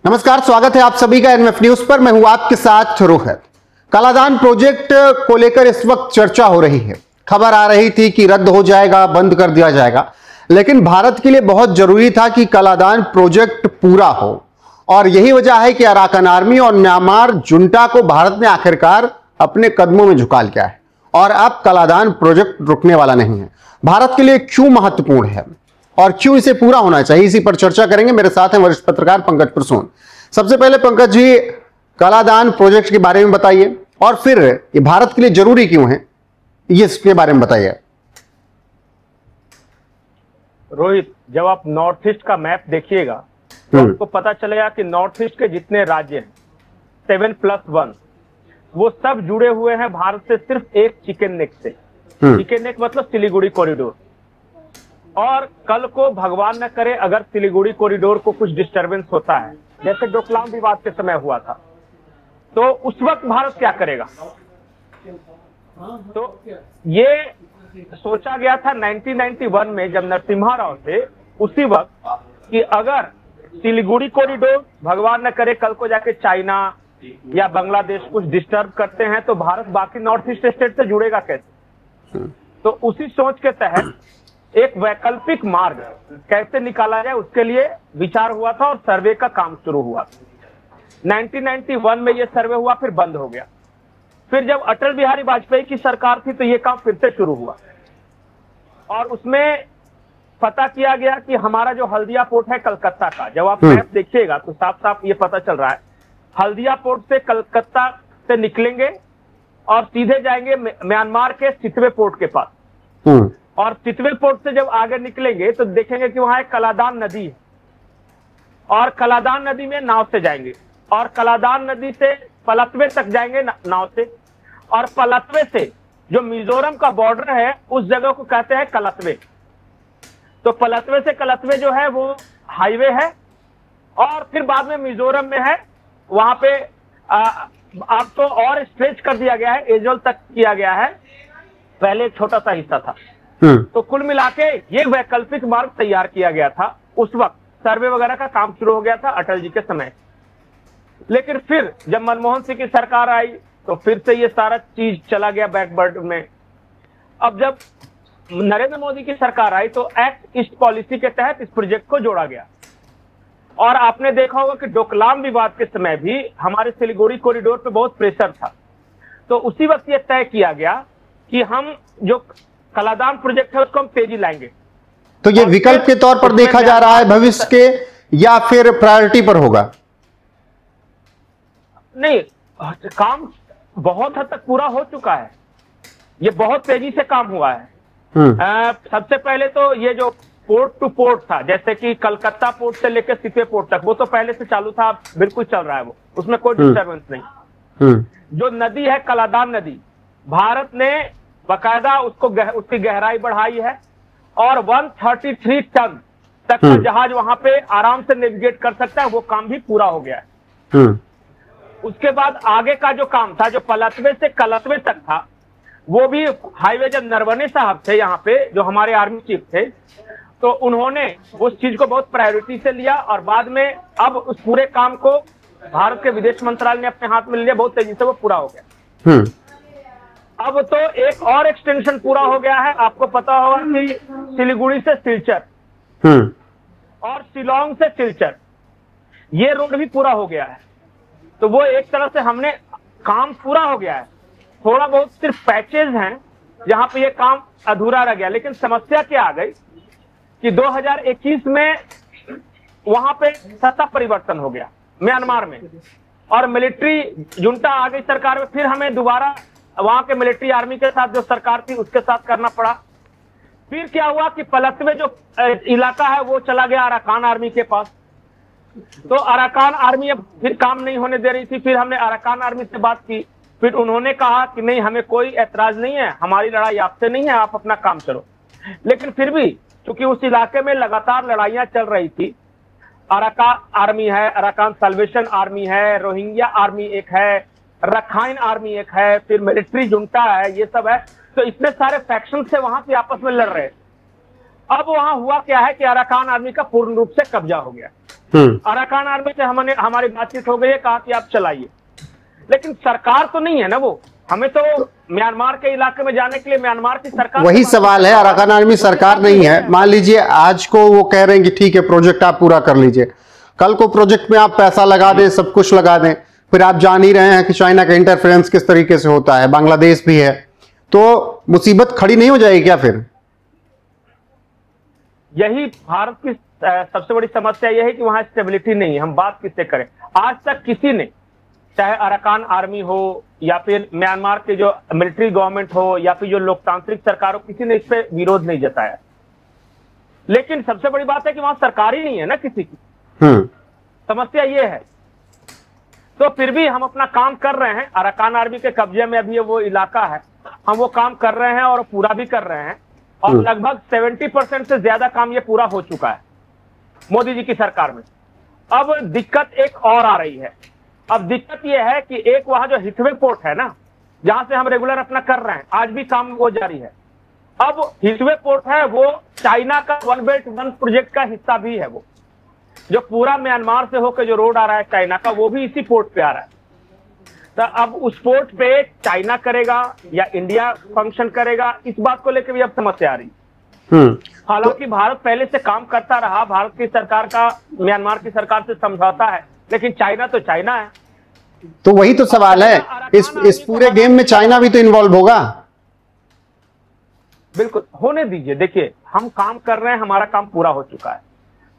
नमस्कार, स्वागत है आप सभी का एनएफ न्यूज पर। मैं हूं आपके साथ रोहित। कालादान प्रोजेक्ट को लेकर इस वक्त चर्चा हो रही है। खबर आ रही थी कि रद्द हो जाएगा, बंद कर दिया जाएगा, लेकिन भारत के लिए बहुत जरूरी था कि कालादान प्रोजेक्ट पूरा हो। और यही वजह है कि अराकान आर्मी और म्यांमार जुंटा को भारत ने आखिरकार अपने कदमों में झुका लिया है और अब कालादान प्रोजेक्ट रुकने वाला नहीं है। भारत के लिए क्यों महत्वपूर्ण है और क्यों इसे पूरा होना चाहिए, इसी पर चर्चा करेंगे। मेरे साथ हैं वरिष्ठ पत्रकार पंकज प्रसून। सबसे पहले पंकज जी, कालादान प्रोजेक्ट के बारे में बताइए और फिर ये भारत के लिए जरूरी क्यों है, ये इसके बारे में बताइए। रोहित, जब आप नॉर्थ ईस्ट का मैप देखिएगा तो आपको पता चलेगा कि नॉर्थ ईस्ट के जितने राज्य हैं 7+1 वो सब जुड़े हुए हैं भारत से सिर्फ एक चिकन नेक से। चिकन नेक मतलब सिलीगुड़ी कॉरिडोर। और कल को भगवान न करे अगर सिलीगुड़ी कॉरिडोर को कुछ डिस्टरबेंस होता है, जैसे डोकलाम विवाद के समय हुआ था, तो उस वक्त भारत क्या करेगा? तो ये सोचा गया था 1991 में जब नरसिम्हा राव थे, उसी वक्त कि अगर सिलीगुड़ी कॉरिडोर भगवान न करे कल को जाके चाइना या बांग्लादेश कुछ डिस्टर्ब करते हैं तो भारत बाकी नॉर्थ ईस्ट स्टेट से जुड़ेगा कैसे? तो उसी सोच के तहत एक वैकल्पिक मार्ग कैसे निकाला जाए उसके लिए विचार हुआ था और सर्वे का काम शुरू हुआ। 1991 में यह सर्वे हुआ, फिर बंद हो गया। फिर जब अटल बिहारी वाजपेयी की सरकार थी तो यह काम फिर से शुरू हुआ और उसमें पता किया गया कि हमारा जो हल्दिया पोर्ट है कलकत्ता का, जब आप मैप देखिएगा तो साफ साफ ये पता चल रहा है हल्दिया पोर्ट से कलकत्ता से निकलेंगे और सीधे जाएंगे म्यांमार के सितवे पोर्ट के पास। और सितवे पोर्ट से जब आगे निकलेंगे तो देखेंगे कि वहां एक कलादान नदी है और कलादान नदी में नाव से जाएंगे और कलादान नदी से पलतवे तक जाएंगे नाव से, और पलतवे से जो मिजोरम का बॉर्डर है उस जगह को कहते हैं कलतवे। तो पलतवे से कलतवे जो है वो हाईवे है और फिर बाद में मिजोरम में है, वहां पे अब तो और स्ट्रेच कर दिया गया है, एजोल तक किया गया है, पहले एक छोटा सा हिस्सा था। तो कुल मिला के ये वैकल्पिक मार्ग तैयार किया गया था। उस वक्त सर्वे वगैरह का काम शुरू हो गया था अटल जी के समय। लेकिन फिर जब मनमोहन सिंह की सरकार आई तो फिर से ये सारा चीज चला गया बैकबर्ड में। अब जब नरेंद्र मोदी की सरकार आई तो एक्ट ईस्ट पॉलिसी के तहत इस प्रोजेक्ट को जोड़ा गया। और आपने देखा होगा कि डोकलाम विवाद के समय भी हमारे सिलीगुड़ी कॉरिडोर पे बहुत प्रेशर था। तो उसी वक्त ये तय किया गया कि हम जो कालादान प्रोजेक्ट है उसको हम तेजी लाएंगे। तो ये विकल्प के तौर पर देखा जा रहा है भविष्य के, या फिर प्रायोरिटी पर होगा? नहीं, काम बहुत हद तक पूरा हो चुका है, ये बहुत तेजी से काम हुआ है। सबसे पहले तो ये जो पोर्ट टू पोर्ट था, जैसे कि कलकत्ता पोर्ट से लेकर सितवे पोर्ट तक, वो तो पहले से चालू था, बिल्कुल चल रहा है, वो उसमें कोई डिस्टर्बेंस नहीं। जो नदी है कालादान नदी, भारत ने बाकायदा उसकी गहराई बढ़ाई है और 133 टन तक का जहाज वहां पे आराम से नेविगेट कर सकता है, वो काम भी पूरा हो गया है। उसके बाद आगे का जो काम था, जो पलतवे से कलतवे तक था, वो भी हाईवे, जब नरवणे साहब थे यहाँ पे जो हमारे आर्मी चीफ थे, तो उन्होंने उस चीज को बहुत प्रायोरिटी से लिया और बाद में अब उस पूरे काम को भारत के विदेश मंत्रालय ने अपने हाथ में लिया, बहुत तेजी से वो पूरा हो गया। अब तो एक और एक्सटेंशन पूरा हो गया है। आपको पता होगा कि सिलीगुड़ी से सिलचर और शिलोंग से सिलचर ये रोड भी पूरा हो गया है। तो वो एक तरह से हमने काम पूरा हो गया है। थोड़ा बहुत सिर्फ पैचेज हैं जहां पे ये काम अधूरा रह गया। लेकिन समस्या क्या आ गई कि 2021 में वहां पे सत्ता परिवर्तन हो गया म्यांमार में और मिलिट्री जुंटा आ गई सरकार में। फिर हमें दोबारा वहां के मिलिट्री आर्मी के साथ जो सरकार थी उसके साथ करना पड़ा। फिर क्या हुआ कि पलतवे जो इलाका है वो चला गया अराकान आर्मी के पास। तो अराकान आर्मी अब फिर काम नहीं होने दे रही थी। फिर हमने अराकान आर्मी से बात की, फिर उन्होंने कहा कि नहीं, हमें कोई ऐतराज नहीं है, हमारी लड़ाई आपसे नहीं है, आप अपना काम करो। लेकिन फिर भी चूंकि उस इलाके में लगातार लड़ाइयां चल रही थी, अराकान आर्मी है, अराकान सल्वेशन आर्मी है, रोहिंग्या आर्मी एक है, रखाइन आर्मी एक है, फिर मिलिट्री जुंटा है, ये सब है। तो इतने सारे फैक्शन से वहां से आपस में लड़ रहे। अब वहां हुआ क्या है कि अराकान आर्मी का पूर्ण रूप से कब्जा हो गया। अराकान आर्मी से हमारी बातचीत हो गई है, कहा कि आप चलाइए, लेकिन सरकार तो नहीं है ना वो। हमें तो म्यांमार के इलाके में जाने के लिए म्यांमार की सरकार, वही सवाल है, अराकान आर्मी सरकार नहीं है। मान लीजिए आज को वो कह रहे हैं कि ठीक है प्रोजेक्ट आप पूरा कर लीजिए, कल को प्रोजेक्ट में आप पैसा लगा दें, सब कुछ लगा दें, फिर आप जान ही रहे हैं कि चाइना का इंटरफेरेंस किस तरीके से होता है, बांग्लादेश भी है, तो मुसीबत खड़ी नहीं हो जाएगी क्या फिर? यही भारत की सबसे बड़ी समस्या यह है कि वहां स्टेबिलिटी नहीं है। हम बात किससे करें? आज तक किसी ने, चाहे अराकान आर्मी हो या फिर म्यांमार के जो मिलिट्री गवर्नमेंट हो या फिर जो लोकतांत्रिक सरकार हो, किसी ने इस पे विरोध नहीं जताया। लेकिन सबसे बड़ी बात है कि वहां सरकार ही नहीं है ना किसी की। समस्या ये है। तो फिर भी हम अपना काम कर रहे हैं। अराकान आर्मी के कब्जे में अभी वो इलाका है, हम वो काम कर रहे हैं और पूरा भी कर रहे हैं, और लगभग 70% से ज्यादा काम ये पूरा हो चुका है मोदी जी की सरकार में। अब दिक्कत एक और आ रही है। अब दिक्कत यह है कि एक वहां जो हिथवे पोर्ट है ना, जहां से हम रेगुलर अपना कर रहे हैं, आज भी काम वो जारी है। अब हिथवे पोर्ट है वो चाइना का वन बेल्ट वन प्रोजेक्ट का हिस्सा भी है। वो जो पूरा म्यांमार से होकर जो रोड आ रहा है चाइना का, वो भी इसी पोर्ट पे आ रहा है। तो अब उस पोर्ट पे चाइना करेगा या इंडिया फंक्शन करेगा, इस बात को लेकर भी अब समस्या आ रही। हालांकि भारत पहले से काम करता रहा, भारत की सरकार का म्यांमार की सरकार से समझौता है, लेकिन चाइना तो चाइना है। तो वही तो सवाल है, इस पूरे गेम में चाइना भी तो इन्वॉल्व होगा। बिल्कुल, होने दीजिए। देखिए, हम काम कर रहे हैं, हमारा काम पूरा हो चुका है।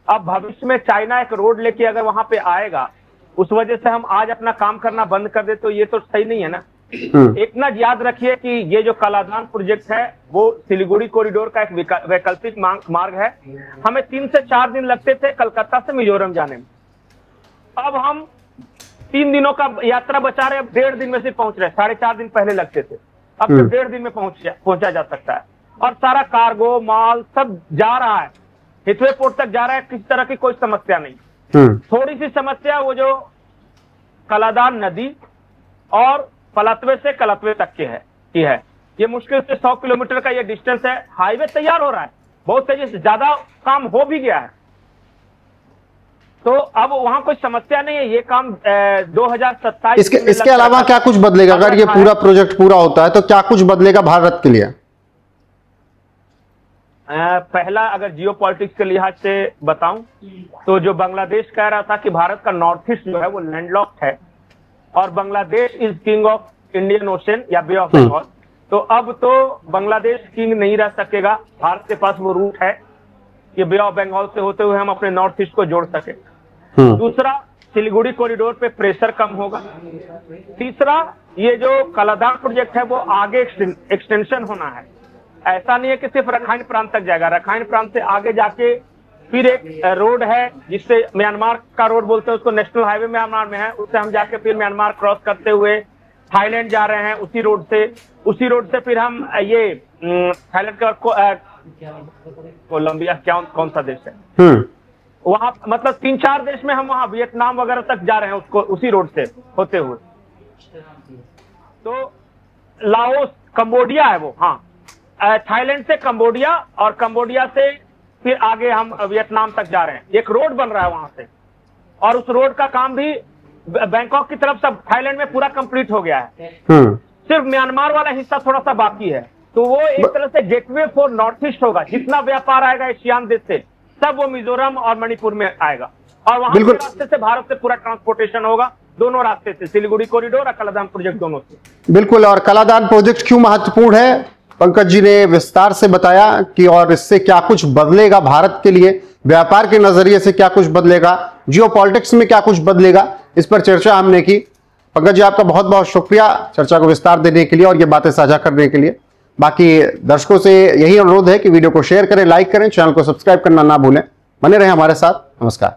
अब भविष्य में चाइना एक रोड लेके अगर वहां पे आएगा, उस वजह से हम आज अपना काम करना बंद कर दे, तो ये तो सही नहीं है ना। एक ना याद रखिए कि ये जो कालाधान प्रोजेक्ट है वो सिलीगुड़ी कॉरिडोर का एक वैकल्पिक मार्ग है। हमें 3 से 4 दिन लगते थे कलकत्ता से मिजोरम जाने में। अब हम 3 दिनों का यात्रा बचा रहे, अब 1.5 दिन में से पहुंच रहे। 4.5 दिन पहले लगते थे, अब तो 1.5 दिन में पहुंचा जा सकता है। और सारा कार्गो माल सब जा रहा है, हिथवे पोर्ट तक जा रहा है, किसी तरह की कोई समस्या नहीं। थोड़ी सी समस्या वो जो कलादान नदी और पलतवे से कलतवे तक की है। ये मुश्किल से 100 किलोमीटर का ये डिस्टेंस है। हाईवे तैयार हो रहा है, बहुत तेजी से, ज्यादा काम हो भी गया है, तो अब वहां कोई समस्या नहीं है। ये काम 2027 इसके अलावा क्या कुछ बदलेगा? अगर ये पूरा प्रोजेक्ट पूरा होता है तो क्या कुछ बदलेगा भारत के लिए? पहला, अगर जियो पॉलिटिक्स के लिहाज से बताऊं तो जो बांग्लादेश कह रहा था कि भारत का नॉर्थ ईस्ट जो है वो लैंडलॉक्ड है और Bangladesh is king of Indian ocean या बे ऑफ बंगाल, तो अब तो बांग्लादेश किंग नहीं रह सकेगा। भारत के पास वो रूट है कि बे ऑफ बंगाल से होते हुए हम अपने नॉर्थ ईस्ट को जोड़ सके। दूसरा, सिलीगुड़ी कॉरिडोर पे प्रेशर कम होगा। तीसरा, ये जो कालाधान प्रोजेक्ट है वो आगे एक्सटेंशन होना है। ऐसा नहीं है कि सिर्फ रखाइन प्रांत तक जाएगा, रखाइन प्रांत से आगे जाके फिर एक रोड है जिससे म्यांमार का रोड बोलते हैं उसको, नेशनल हाईवे म्यांमार में है, उससे हम जाके फिर म्यांमार क्रॉस करते हुए थाईलैंड जा रहे हैं। उसी रोड से फिर हम ये थाईलैंड का कोलंबिया, कौन सा देश है वहां, मतलब 3-4 देश में हम वहां वियतनाम वगैरह तक जा रहे हैं उसको, उसी रोड से होते हुए। तो लाओस, कंबोडिया है वो, हाँ, थाईलैंड से कंबोडिया और कंबोडिया से फिर आगे हम वियतनाम तक जा रहे हैं। एक रोड बन रहा है वहां से, और उस रोड का काम भी बैंकॉक की तरफ सब थाईलैंड में पूरा कंप्लीट हो गया है। सिर्फ म्यांमार वाला हिस्सा थोड़ा सा बाकी है। तो वो एक तरह से गेटवे फॉर नॉर्थ ईस्ट होगा। जितना व्यापार आएगा एशियान देश से, सब वो मिजोरम और मणिपुर में आएगा, और वहां के रास्ते से भारत से पूरा ट्रांसपोर्टेशन होगा, दोनों रास्ते से, सिलीगुड़ी कॉरिडोर और कलादान प्रोजेक्ट दोनों से। बिल्कुल। और कलादान प्रोजेक्ट क्यों महत्वपूर्ण है, पंकज जी ने विस्तार से बताया कि और इससे क्या कुछ बदलेगा भारत के लिए, व्यापार के नजरिए से क्या कुछ बदलेगा, जियोपॉलिटिक्स में क्या कुछ बदलेगा, इस पर चर्चा हमने की। पंकज जी, आपका बहुत बहुत शुक्रिया चर्चा को विस्तार देने के लिए और ये बातें साझा करने के लिए। बाकी दर्शकों से यही अनुरोध है कि वीडियो को शेयर करें, लाइक करें, चैनल को सब्सक्राइब करना ना भूलें। बने रहें हमारे साथ। नमस्कार।